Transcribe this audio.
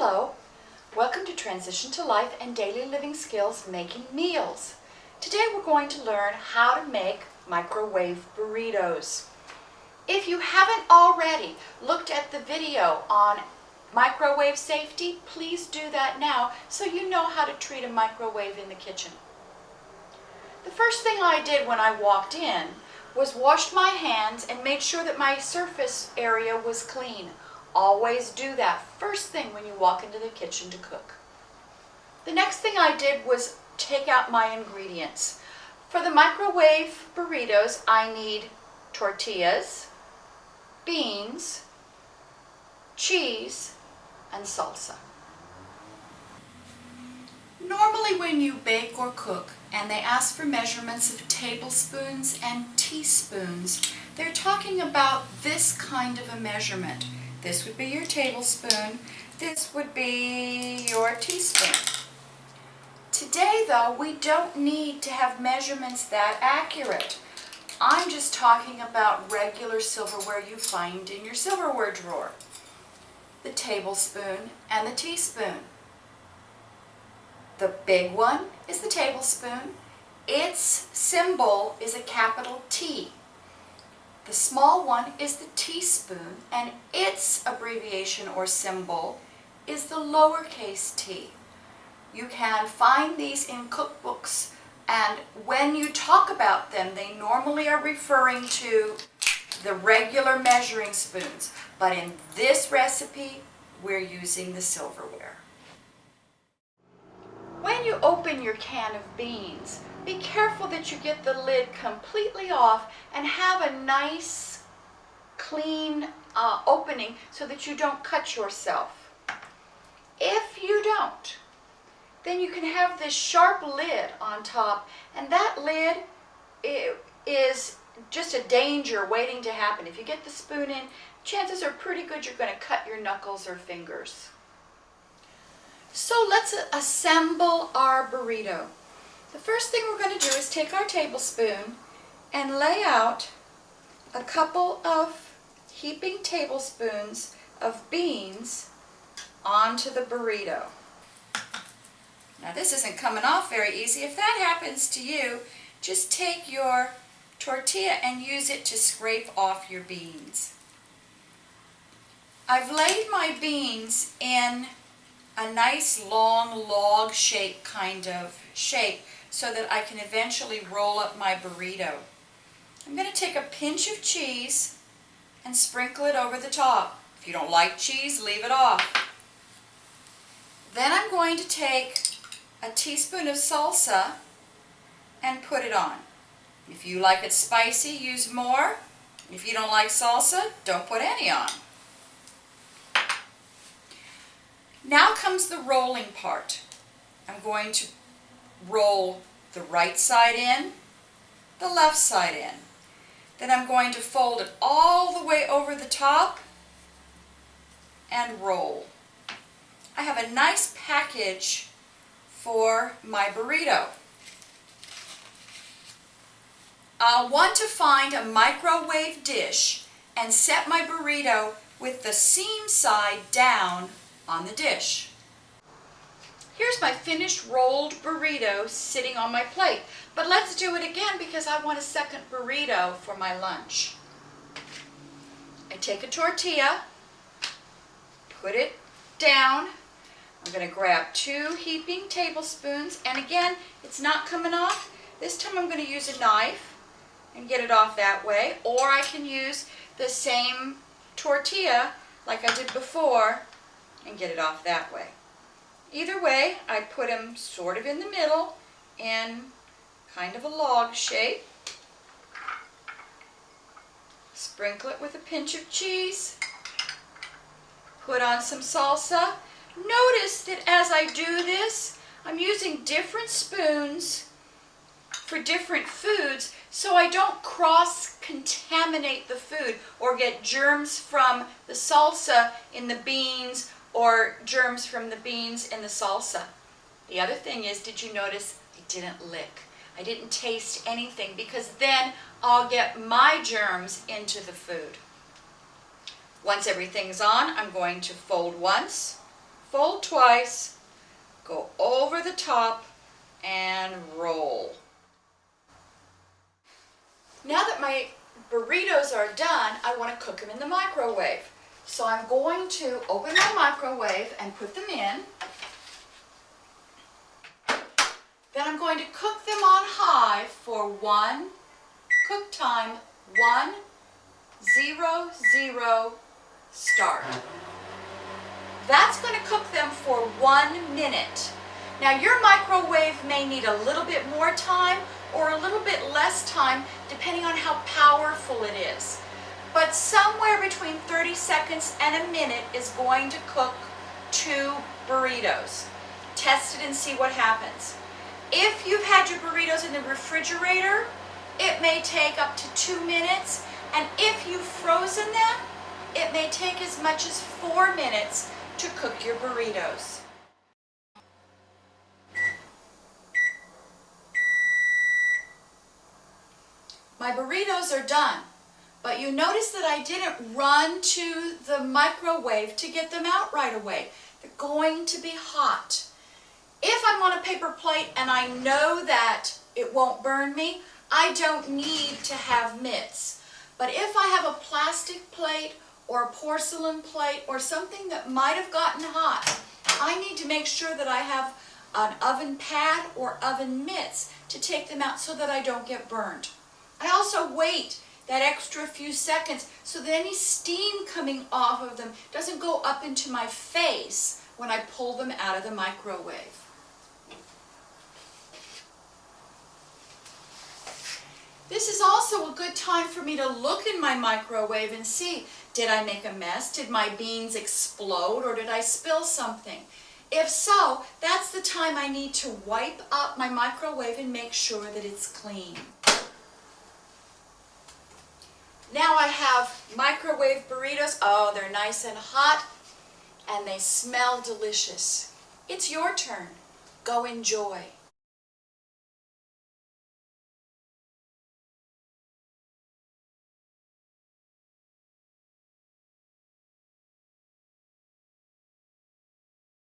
Hello, welcome to Transition to Life and Daily Living Skills Making Meals. Today we're going to learn how to make microwave burritos. If you haven't already looked at the video on microwave safety, please do that now so you know how to treat a microwave in the kitchen. The first thing I did when I walked in was washed my hands and made sure that my surface area was clean. Always do that first thing when you walk into the kitchen to cook. The next thing I did was take out my ingredients. For the microwave burritos, I need tortillas, beans, cheese, and salsa. Normally when you bake or cook and they ask for measurements of tablespoons and teaspoons, they're talking about this kind of a measurement. This would be your tablespoon. This would be your teaspoon. Today, though, we don't need to have measurements that accurate. I'm just talking about regular silverware you find in your silverware drawer. The tablespoon and the teaspoon. The big one is the tablespoon. Its symbol is a capital T. The small one is the teaspoon, and its abbreviation or symbol is the lowercase t. You can find these in cookbooks, and when you talk about them, they normally are referring to the regular measuring spoons. But in this recipe, we're using the silverware. When you open your can of beans, be careful that you get the lid completely off and have a nice, clean opening so that you don't cut yourself. If you don't, then you can have this sharp lid on top, and that lid is just a danger waiting to happen. If you get the spoon in, chances are pretty good you're going to cut your knuckles or fingers. So let's assemble our burrito. The first thing we're going to do is take our tablespoon and lay out a couple of heaping tablespoons of beans onto the burrito. Now this isn't coming off very easy. If that happens to you, just take your tortilla and use it to scrape off your beans. I've laid my beans in a nice long log shape kind of shape so that I can eventually roll up my burrito. I'm going to take a pinch of cheese and sprinkle it over the top. If you don't like cheese, leave it off. Then I'm going to take a teaspoon of salsa and put it on. If you like it spicy, use more. If you don't like salsa, don't put any on. Now comes the rolling part. I'm going to roll the right side in, the left side in. Then I'm going to fold it all the way over the top and roll. I have a nice package for my burrito. I'll want to find a microwave dish and set my burrito with the seam side down on the dish. Here's my finished rolled burrito sitting on my plate. But let's do it again because I want a second burrito for my lunch. I take a tortilla, put it down. I'm going to grab 2 heaping tablespoons, and again, it's not coming off. This time I'm going to use a knife and get it off that way, or I can use the same tortilla like I did before and get it off that way. Either way, I put them sort of in the middle in kind of a log shape. Sprinkle it with a pinch of cheese. Put on some salsa. Notice that as I do this, I'm using different spoons for different foods so I don't cross-contaminate the food or get germs from the salsa in the beans or germs from the beans in the salsa. The other thing is, did you notice it didn't lick? I didn't taste anything because then I'll get my germs into the food. Once everything's on, I'm going to fold once, Fold twice, go over the top, and roll. Now that my burritos are done, I want to cook them in the microwave. So I'm going to open my microwave and put them in. Then I'm going to cook them on high for cook time 1:00 start. That's going to cook them for 1 minute. Now your microwave may need a little bit more time or a little bit less time depending on how powerful it is. But somewhere between 30 seconds and a minute is going to cook 2 burritos. Test it and see what happens. If you've had your burritos in the refrigerator, it may take up to 2 minutes, and if you've frozen them, it may take as much as 4 minutes to cook your burritos. My burritos are done, but you notice that I didn't run to the microwave to get them out right away. They're going to be hot. If I'm on a paper plate and I know that it won't burn me, I don't need to have mitts. But if I have a plastic plate or a porcelain plate or something that might have gotten hot, I need to make sure that I have an oven pad or oven mitts to take them out so that I don't get burned. I also wait that extra few seconds so that any steam coming off of them doesn't go up into my face when I pull them out of the microwave. This is also a good time for me to look in my microwave and see, did I make a mess? Did my beans explode or did I spill something? If so, that's the time I need to wipe up my microwave and make sure that it's clean. Now I have microwave burritos. Oh, they're nice and hot and they smell delicious. It's your turn. Go enjoy.